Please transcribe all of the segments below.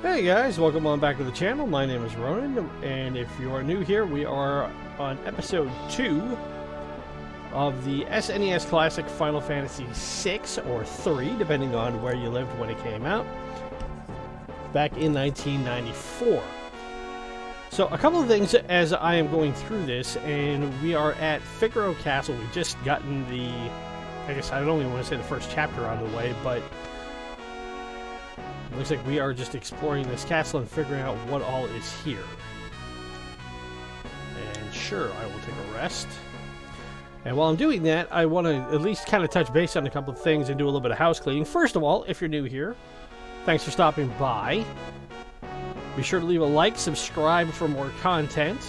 Hey guys, welcome on back to the channel. My name is Ronin, and if you are new here, we are on episode 2 of the SNES Classic Final Fantasy VI, or 3, depending on where you lived when it came out, back in 1994. So, a couple of things as I am going through this, and we are at Figaro Castle. We've just gotten the, I guess I don't even want to say the first chapter out of the way, but looks like we are just exploring this castle and figuring out what all is here. And sure, I will take a rest. And while I'm doing that, I want to at least kind of touch base on a couple of things and do a little bit of house cleaning. First of all, if you're new here, thanks for stopping by. Be sure to leave a like, subscribe for more content.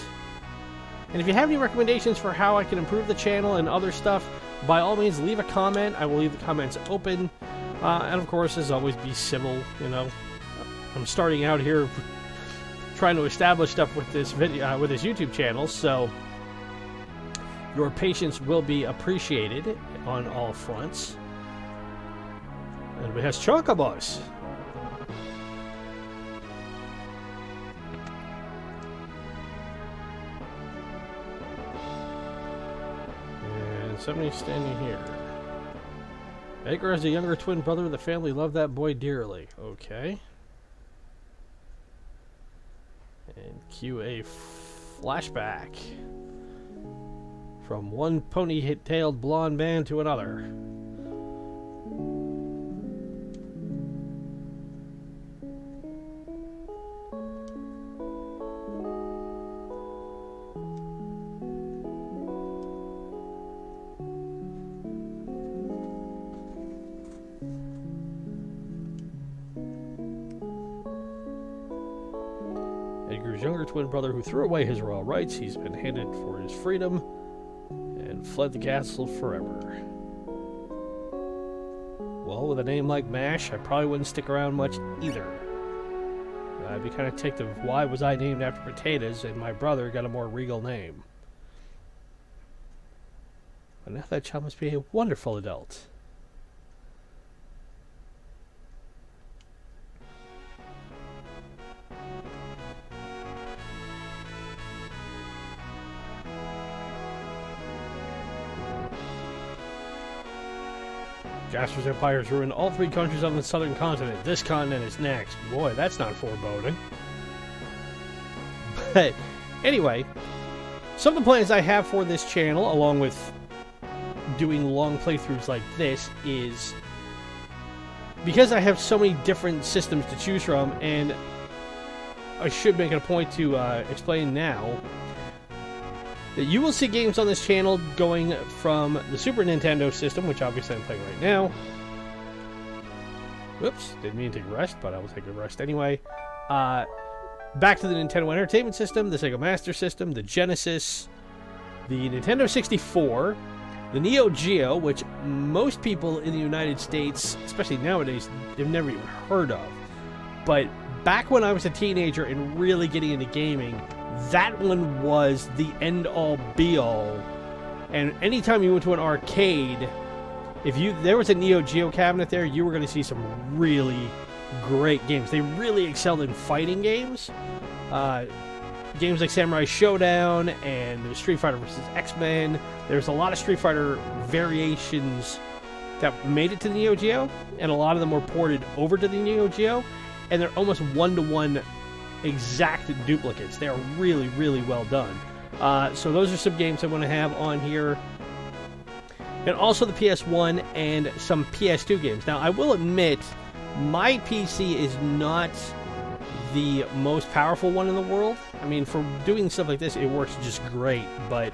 And if you have any recommendations for how I can improve the channel and other stuff, by all means, leave a comment. I will leave the comments open. And of course, as always, be civil, you know. I'm starting out here trying to establish stuff with this video, with this YouTube channel, so your patience will be appreciated on all fronts. And we has chocobos. And somebody's standing here. Edgar has a younger twin brother. The family loved that boy dearly. Okay. And cue a flashback from one pony-tailed blonde man to another. Edgar's younger twin brother who threw away his royal rights. He's been handed for his freedom and fled the castle forever. Well, with a name like MASH, I probably wouldn't stick around much either. I'd be kind of ticked of why was I named after potatoes and my brother got a more regal name. But now that child must be a wonderful adult. Jasper's empire has ruined all 3 countries on the southern continent. This continent is next. Boy, that's not foreboding. But anyway, some of the plans I have for this channel, along with doing long playthroughs like this, is because I have so many different systems to choose from, and I should make it a point to explain now, that you will see games on this channel going from the Super Nintendo system, which obviously I'm playing right now. Whoops, didn't mean to take a rest, but I will take a rest anyway. Back to the Nintendo Entertainment System, the Sega Master System, the Genesis, the Nintendo 64, the Neo-Geo, which most people in the United States, especially nowadays, they've never even heard of. But back when I was a teenager and really getting into gaming, that one was the end-all, be-all. And anytime you went to an arcade, there was a Neo-Geo cabinet there, you were going to see some really great games. They really excelled in fighting games. Games like Samurai Showdown and Street Fighter vs. X-Men. There's a lot of Street Fighter variations that made it to the Neo-Geo, and a lot of them were ported over to the Neo-Geo, and they're almost one-to-one exact duplicates. They are really, really well done. So those are some games I want to have on here. And also the PS1 and some PS2 games. Now, I will admit, my PC is not the most powerful one in the world. I mean, for doing stuff like this, it works just great. But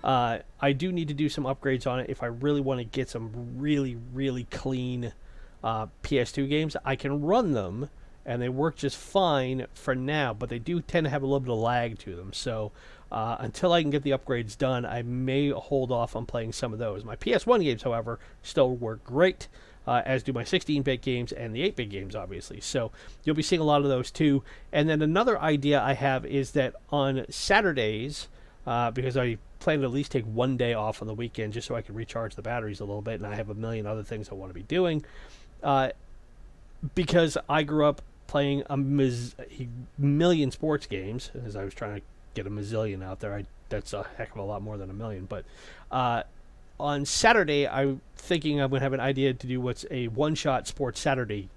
I do need to do some upgrades on it if I really want to get some really, really clean PS2 games. I can run them, and they work just fine for now, but they do tend to have a little bit of lag to them. So until I can get the upgrades done, I may hold off on playing some of those. My PS1 games, however, still work great, as do my 16-bit games and the 8-bit games, obviously. So you'll be seeing a lot of those too. And then another idea I have is that on Saturdays, because I plan to at least take one day off on the weekend just so I can recharge the batteries a little bit, and I have a million other things I want to be doing, because I grew up playing a million sports games, as I was trying to get a mazillion out there. That's a heck of a lot more than a million. But on Saturday, I'm thinking I'm going to have an idea to do what's a one-shot Sports Saturday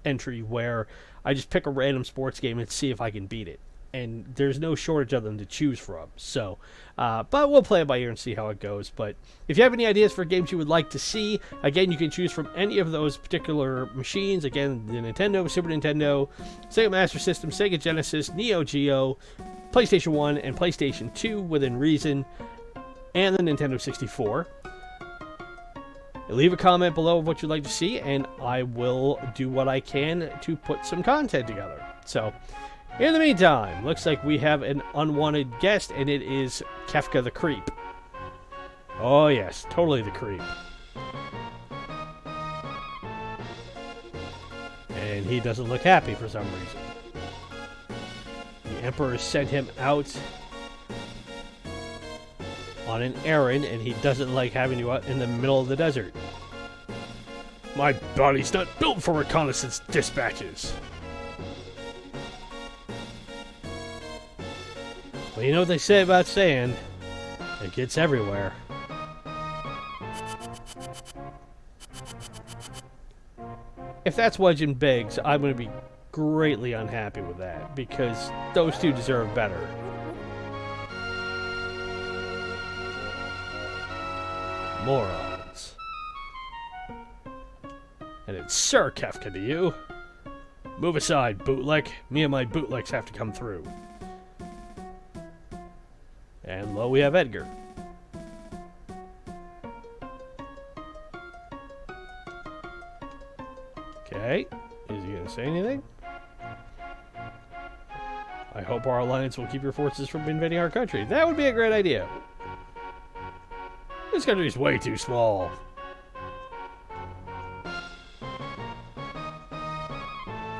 entry, where I just pick a random sports game and see if I can beat it. And there's no shortage of them to choose from. So, but we'll play it by ear and see how it goes. But if you have any ideas for games you would like to see, again, you can choose from any of those particular machines. Again, the Nintendo, Super Nintendo, Sega Master System, Sega Genesis, Neo-Geo, PlayStation 1, and PlayStation 2 within reason, and the Nintendo 64. Leave a comment below of what you'd like to see, and I will do what I can to put some content together. So, in the meantime, looks like we have an unwanted guest, and it is Kefka the Creep. Oh yes, totally the creep. And he doesn't look happy for some reason. The Emperor sent him out on an errand, and he doesn't like having you out in the middle of the desert. My body's not built for reconnaissance dispatches. Well, you know what they say about sand? It gets everywhere. If that's Wedge Biggs, I'm going to be greatly unhappy with that, because those two deserve better. Morons. And it's Sir Kefka to you. Move aside, bootleg. Me and my bootlegs have to come through. And lo, we have Edgar. Okay. Is he going to say anything? I hope our alliance will keep your forces from invading our country. That would be a great idea. This country is way too small.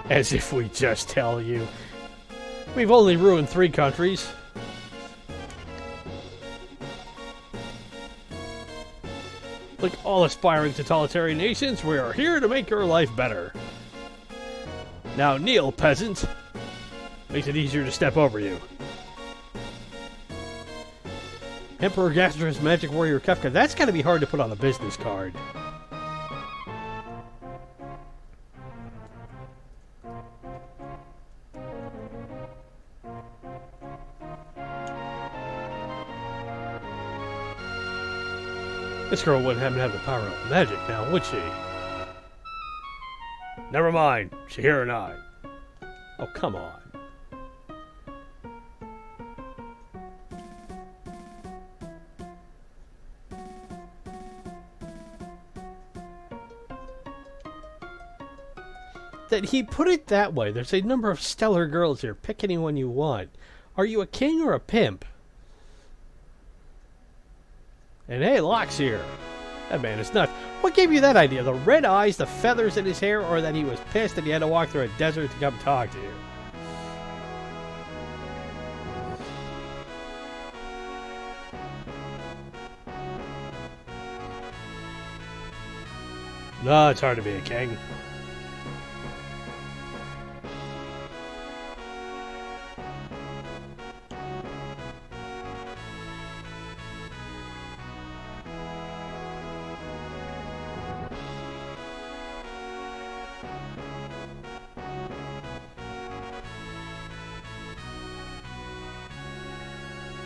As if we just tell you. We've only ruined 3 countries. Like all aspiring totalitarian nations, we are here to make your life better. Now kneel, peasant. Makes it easier to step over you. Emperor Gastrus Magic Warrior Kefka. That's gotta be hard to put on a business card. This girl wouldn't happen to have the power of magic now, would she? Never mind. Shahir and I. Oh, come on. That he put it that way. There's a number of stellar girls here. Pick anyone you want. Are you a king or a pimp? And hey, Locke's here. That man is nuts. What gave you that idea? The red eyes, the feathers in his hair, or that he was pissed that he had to walk through a desert to come talk to you? No, it's hard to be a king.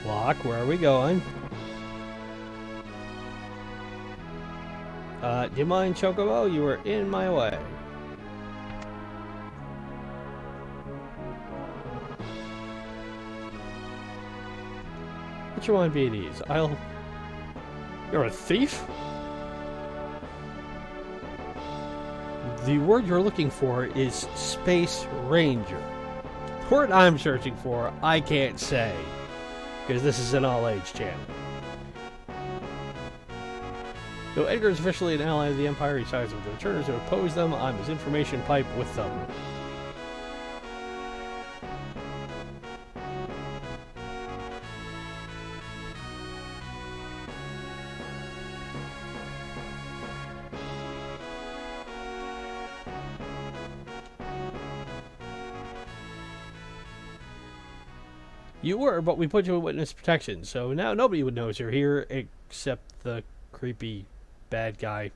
Locke, where are we going? Do you mind, Chocobo? You were in my way. Put your mind be at ease. You're a thief? The word you're looking for is Space Ranger. The word I'm searching for, I can't say, because this is an all-age channel. Though Edgar is officially an ally of the Empire, he sides with the returners who oppose them. I'm his information pipe with them. You were, but we put you in witness protection, so now nobody would know you're here except the creepy bad guy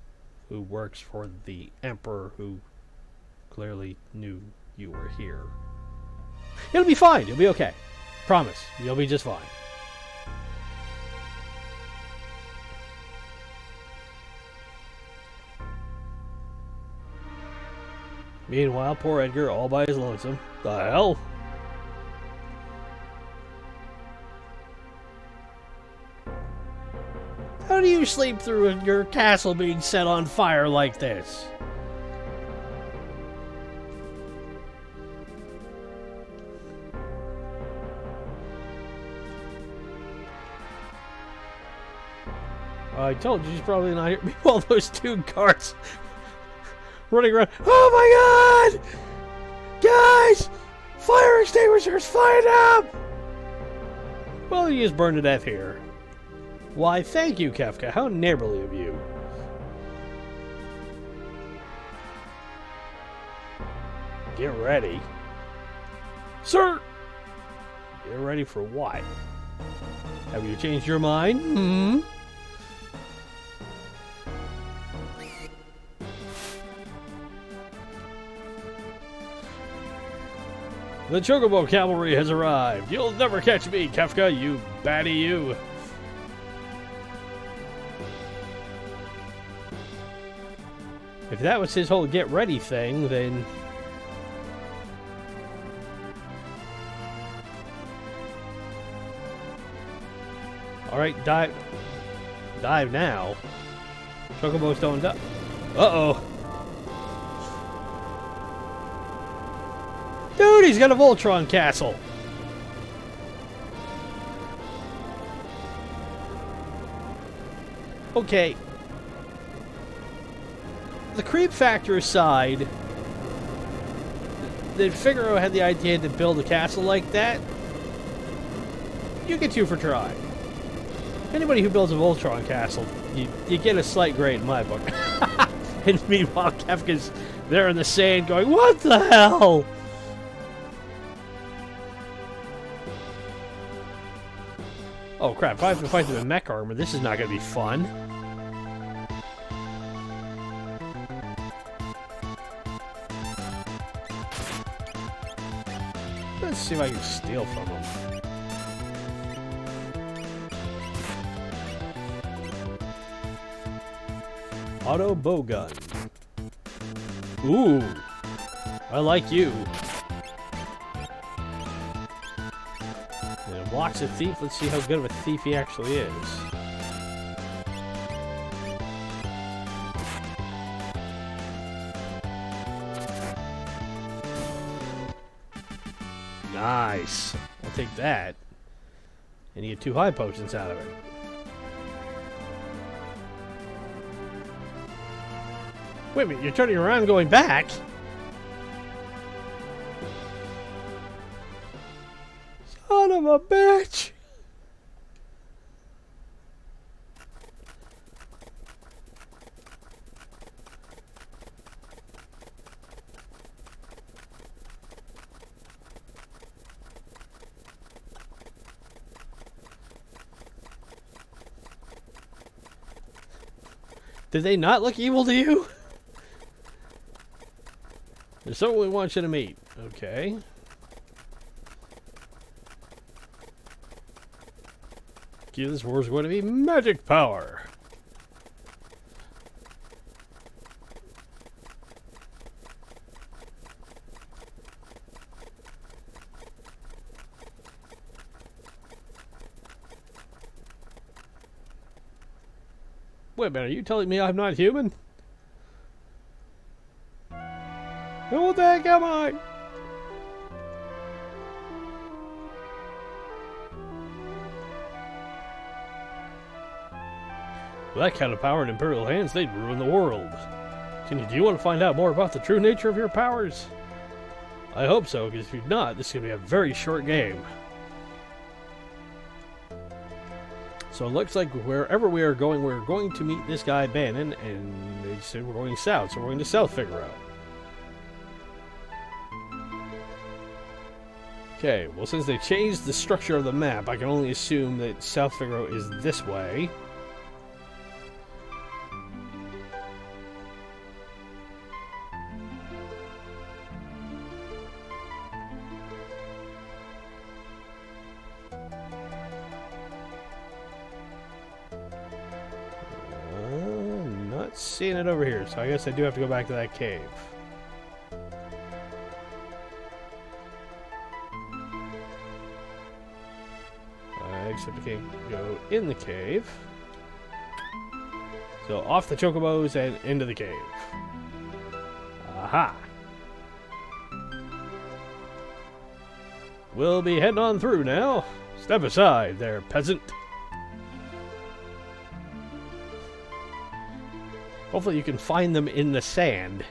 who works for the Emperor, who clearly knew you were here. It'll be fine. You'll be okay. Promise. You'll be just fine. Meanwhile, poor Edgar, all by his lonesome. The hell? How do you sleep through your castle being set on fire like this? I told you she's probably not here. All those two guards running around. Oh my god! Guys! Fire extinguishers! Fire them! Well, you just burned to death here. Why, thank you, Kefka. How neighborly of you. Get ready. Sir! Get ready for what? Have you changed your mind? Hmm? The Chocobo Cavalry has arrived. You'll never catch me, Kefka, you baddie you. If that was his whole get ready thing, then... Alright, dive. Dive now. Chocobos don't die. Uh-oh. Dude, he's got a Voltron castle. Okay. The creep factor aside, that Figaro had the idea to build a castle like that, you get two for trying. Anybody who builds a Voltron castle, you get a slight grade in my book. And meanwhile, Kefka's there in the sand going, what the hell? Oh crap, if I have to fight them in mech armor, this is not going to be fun. Let's see if I can steal from them. Auto bow gun. Ooh, I like you. And walks a thief. Let's see how good of a thief he actually is. Nice. I'll take that. And you get 2 high potions out of it. Wait a minute, you're turning around and going back? Son of a bitch! Did they not look evil to you? There's someone we want you to meet. Okay. Key to this war is going to be magic power. Wait a minute, are you telling me I'm not human? Who the heck am I? With that kind of power in Imperial hands, they'd ruin the world. Do you want to find out more about the true nature of your powers? I hope so, because if you're not, this is going to be a very short game. So it looks like wherever we are going, we're going to meet this guy, Bannon, and they said we're going south, so we're going to South Figaro. Okay, well, since they changed the structure of the map, I can only assume that South Figaro is this way. Not seeing it over here, so I guess I do have to go back to that cave. Except I can't go in the cave. So off the chocobos and into the cave. Aha! We'll be heading on through now. Step aside there, peasant. Hopefully you can find them in the sand.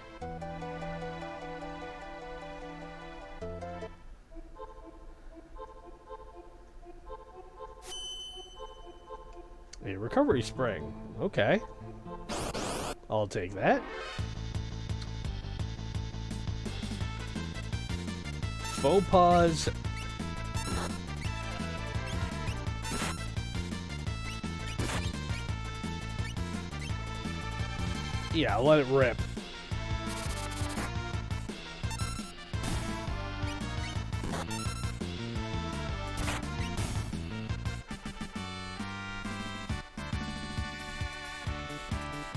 A recovery spring. Okay. I'll take that. Faux pas. Yeah, let it rip.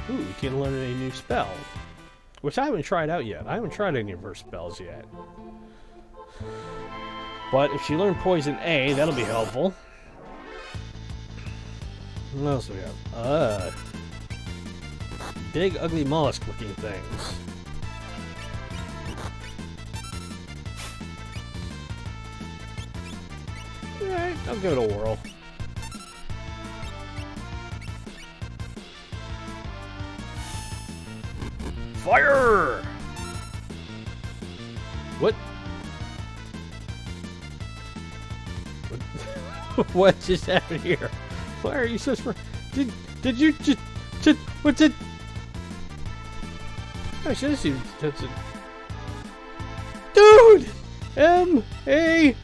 Ooh, you can learn a new spell. Which I haven't tried out yet. I haven't tried any of her spells yet. But if she learned Poison A, that'll be helpful. What else do we have? Big, ugly mollusk-looking things. Alright, I'll give it a whirl. Fire! What? What just happened here? Why are you so Did you just what did? I should have seen that's it. Dude! M-A-G-I-C!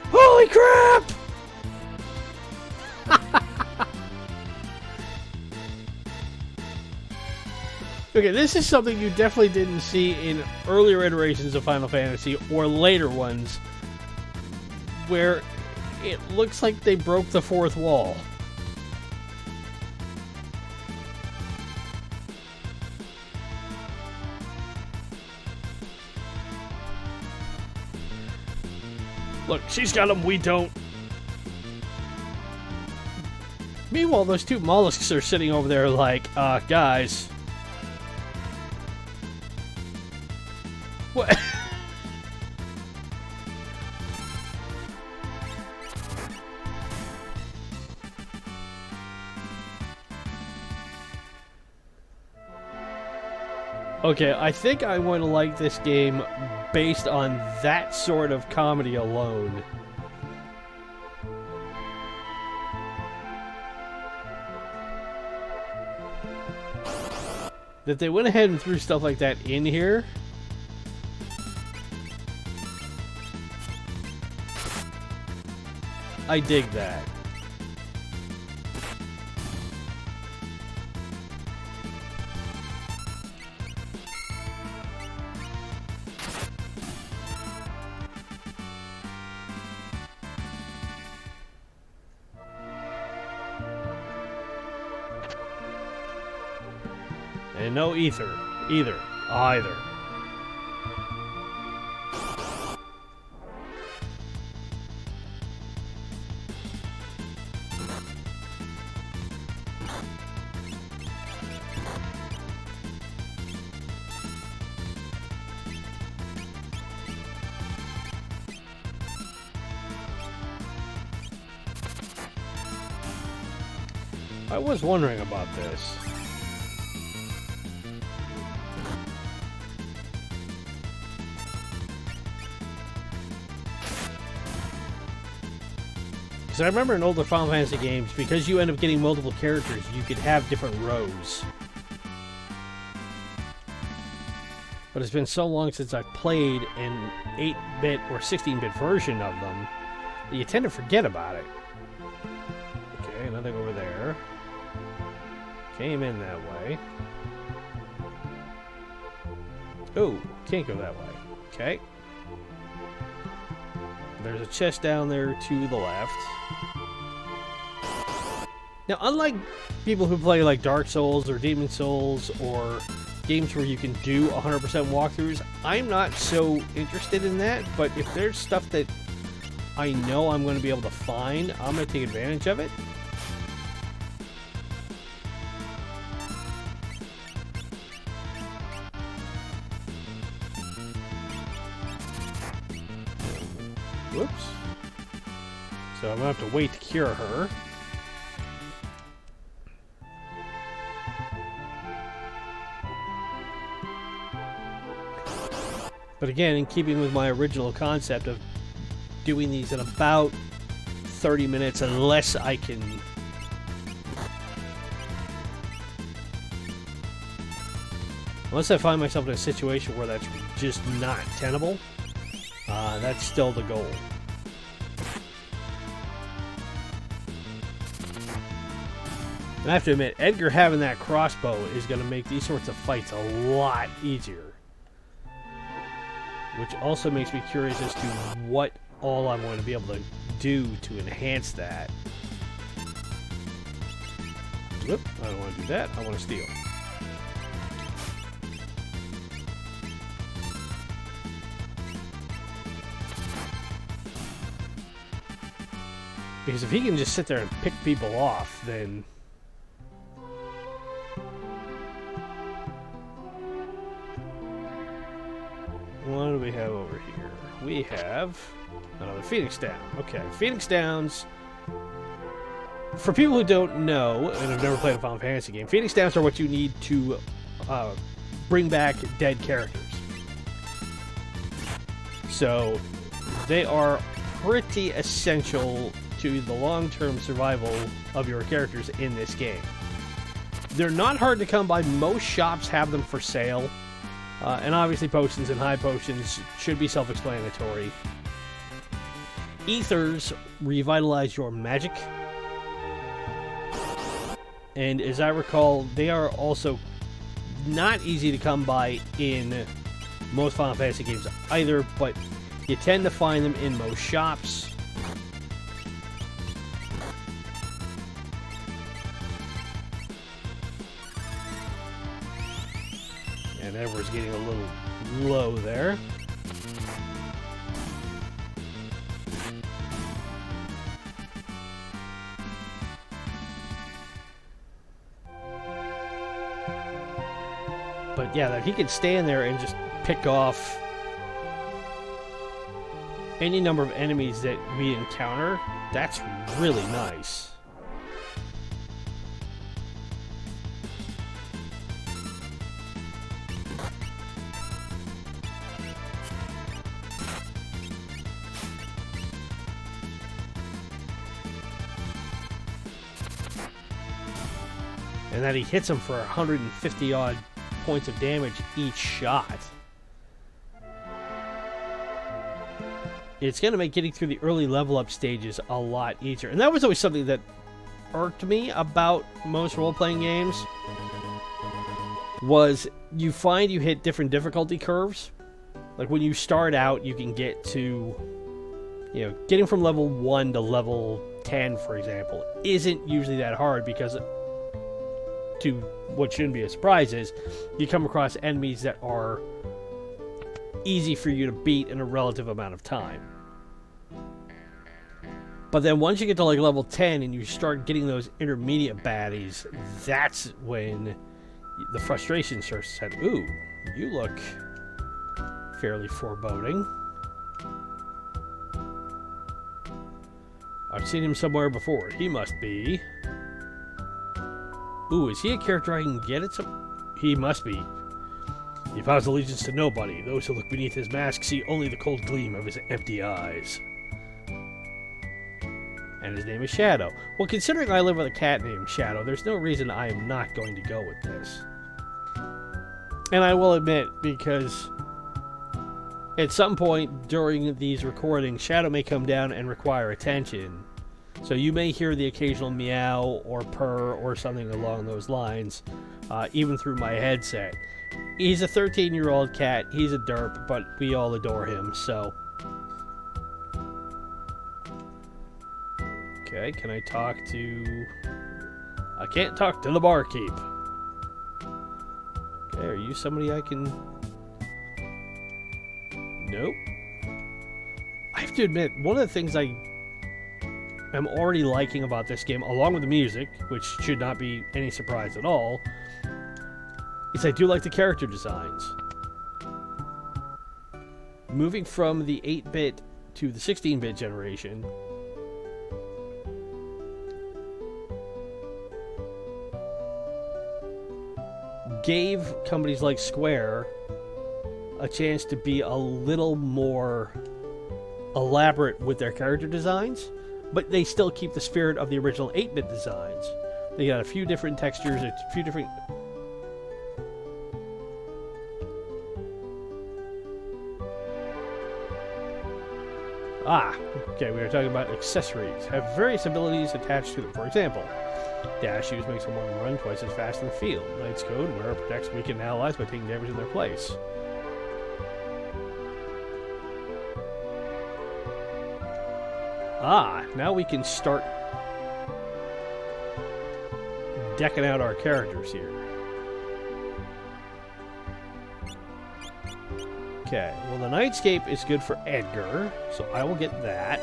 Holy crap! Okay, this is something you definitely didn't see in earlier iterations of Final Fantasy or later ones, where it looks like they broke the fourth wall. Look, she's got them, we don't. Meanwhile, those two mollusks are sitting over there like, guys. What? Okay, I think I'm going to like this game based on that sort of comedy alone. That they went ahead and threw stuff like that in here. I dig that. And no ether, either. I was wondering about this. Because I remember in older Final Fantasy games, because you end up getting multiple characters, you could have different rows. but it's been so long since I've played an 8-bit or 16-bit version of them that you tend to forget about it. Okay, nothing over there. Came in that way. Oh, can't go that way. Okay. There's a chest down there to the left. Now, unlike people who play like Dark Souls or Demon Souls or games where you can do 100% walkthroughs, I'm not so interested in that, but if there's stuff that I know I'm going to be able to find, I'm going to take advantage of it. Whoops. So I'm going to have to wait to cure her. But again, in keeping with my original concept of doing these in about 30 minutes, unless I can... Unless I find myself in a situation where that's just not tenable, that's still the goal. And I have to admit, Edgar having that crossbow is going to make these sorts of fights a lot easier. Which also makes me curious as to what all I'm going to be able to do to enhance that. Whoop, I don't want to do that. I want to steal. Because if he can just sit there and pick people off, then... What do we have over here? We have another Phoenix Down. Okay, Phoenix Downs. For people who don't know, and have never played a Final Fantasy game, Phoenix Downs are what you need to bring back dead characters. So, they are pretty essential to the long-term survival of your characters in this game. They're not hard to come by. Most shops have them for sale. And obviously potions and high potions should be self-explanatory. Ethers revitalize your magic. And as I recall, they are also not easy to come by in most Final Fantasy games either, but you tend to find them in most shops. And Edward's getting a little low there. But yeah, that he could stand there and just pick off any number of enemies that we encounter. That's really nice. And that he hits them for 150 odd points of damage each shot. It's going to make getting through the early level up stages a lot easier. And that was always something that irked me about most role-playing games. Was you find you hit different difficulty curves. Like when you start out, you can get to, you know, getting from level 1 to level 10, for example, isn't usually that hard because to what shouldn't be a surprise is you come across enemies that are easy for you to beat in a relative amount of time. But then once you get to like level 10 and you start getting those intermediate baddies, that's when the frustration starts to set. Ooh, you look fairly foreboding. I've seen him somewhere before. He must be... Ooh, is he a character I can get at some... He must be. He vows allegiance to nobody. Those who look beneath his mask see only the cold gleam of his empty eyes. And his name is Shadow. Well, considering I live with a cat named Shadow, there's no reason I am not going to go with this. And I will admit, because at some point during these recordings, Shadow may come down and require attention. So you may hear the occasional meow or purr or something along those lines, even through my headset. He's a 13-year-old cat. He's a derp, but we all adore him, so... Okay, can I talk to... I can't talk to the barkeep. Okay, are you somebody I can... Nope. I have to admit, one of the things I am already liking about this game, along with the music, which should not be any surprise at all, is I do like the character designs. Moving from the 8-bit to the 16-bit generation, gave companies like Square a chance to be a little more elaborate with their character designs, but they still keep the spirit of the original 8-bit designs. They got a few different textures, a few different... Okay, we were talking about accessories. Have various abilities attached to them. For example, dash shoes make someone run twice as fast in the field. Knight's Code, wearer protects weakened allies by taking damage in their place. Now we can start decking out our characters here. Okay, well the Nightscape is good for Edgar, so I will get that.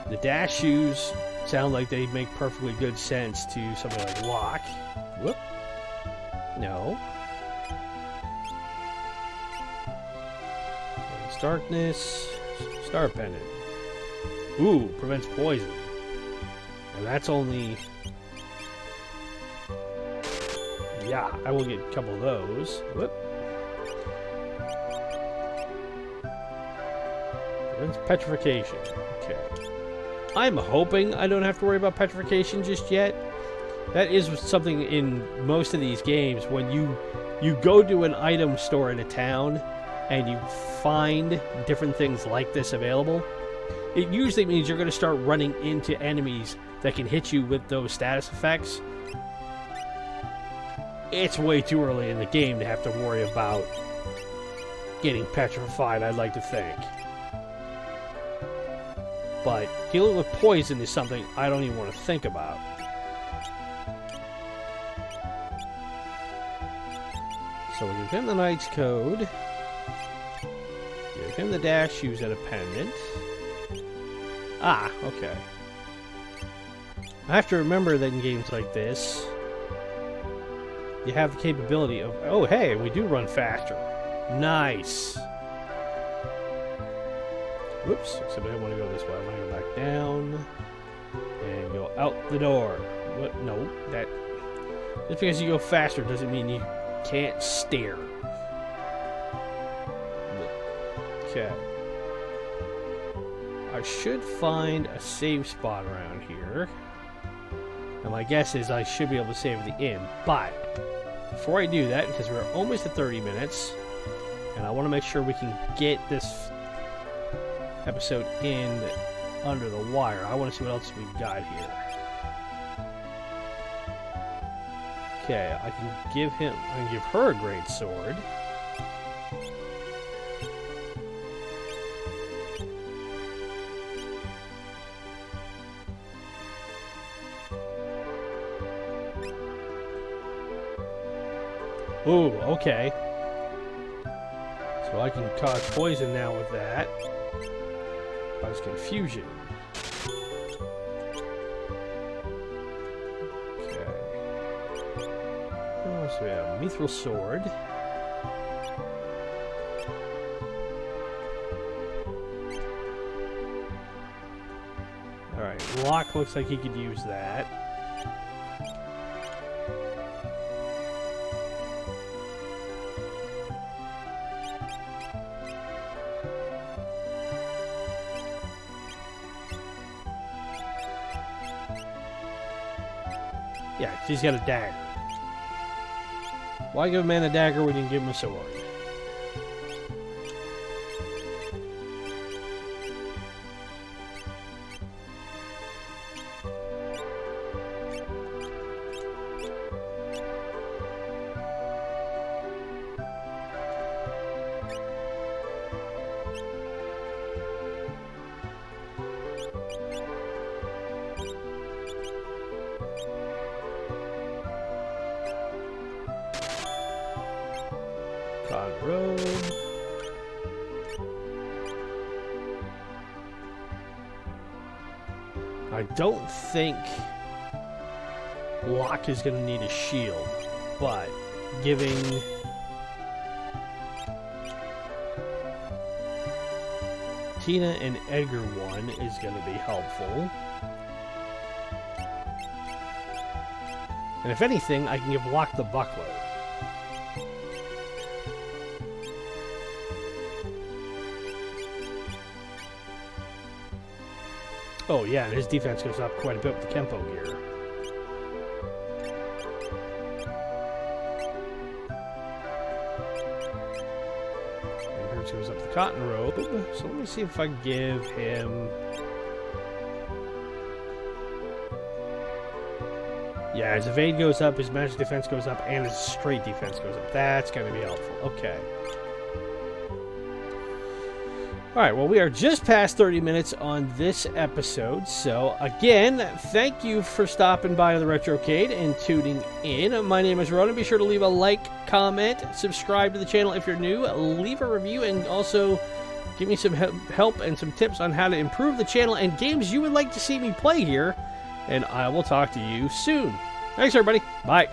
The dash shoes sound like they make perfectly good sense to somebody like Locke. Whoop. No. Darkness. Star Pendant. Ooh, prevents poison. And that's only... Yeah, I will get a couple of those. Whoop. Prevents petrification. Okay. I'm hoping I don't have to worry about petrification just yet. That is something in most of these games. When you go to an item store in a town and you find different things like this available, it usually means you're going to start running into enemies that can hit you with those status effects. It's way too early in the game to have to worry about getting petrified, I'd like to think. But dealing with poison is something I don't even want to think about. So we give him the Knight's Code. Give him the dash shoes and a pendant. Okay. I have to remember that in games like this, you have the capability of... Oh, hey, we do run faster. Nice. Whoops, except I don't want to go this way. I want to go back down and go out the door. What? No, that... Just because you go faster doesn't mean you can't steer. Okay. I should find a save spot around here. And my guess is I should be able to save the inn. But before I do that, because we're almost at 30 minutes, and I want to make sure we can get this episode in under the wire, I want to see what else we've got here. Okay, I can give her a great sword. Ooh, okay. So I can cause poison now with that. Cause confusion. Okay. What else do we have? Mithril sword. Alright, Locke looks like he could use that. Yeah, he's got a dagger. Why give a man a dagger when you can give him a sword? Road. I don't think Locke is going to need a shield, but giving Tina and Edgar one is going to be helpful. And if anything, I can give Locke the buckler. Oh yeah, and his defense goes up quite a bit with the Kempo gear. And hers goes up the cotton robe. So let me see if I give him... Yeah, his evade goes up, his magic defense goes up, and his straight defense goes up. That's going to be helpful. Okay. Alright, well, we are just past 30 minutes on this episode, so again, thank you for stopping by the Retrocade and tuning in. My name is Ronin. Be sure to leave a like, comment, subscribe to the channel if you're new, leave a review, and also give me some help and some tips on how to improve the channel and games you would like to see me play here, and I will talk to you soon. Thanks, everybody. Bye.